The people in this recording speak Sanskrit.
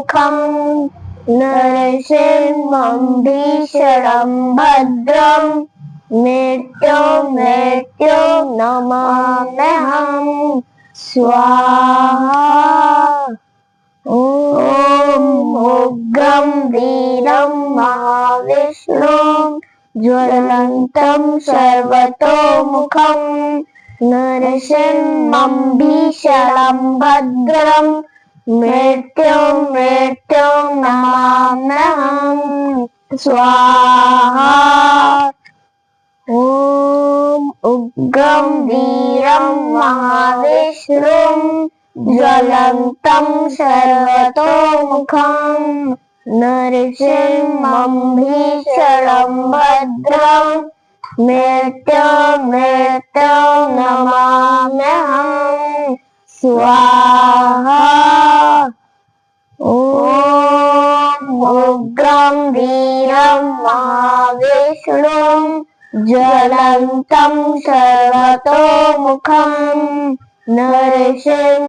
मुखं नरसिंहं भीषणं भद्रं मृत्युं नमाम्यहं स्वाहा। ॐ उग्रं वीरं महाविष्णुं ज्वलन्तं सर्वतोमुखं नरसिंहं भीषणं भद्रं मृत्युं नमाम्यहं स्वाहा। ॐ उग्रं वीरं महाविष्णुं ज्वलन्तं सर्वतोमुखं नरसिंहं भीषणं भद्रं मृत्युं नमाम्यहं स्वाहा। ॐ उग्रं वीरं महाविष्णुं ज्वलन्तं सर्वतोमुखं नरसिंहं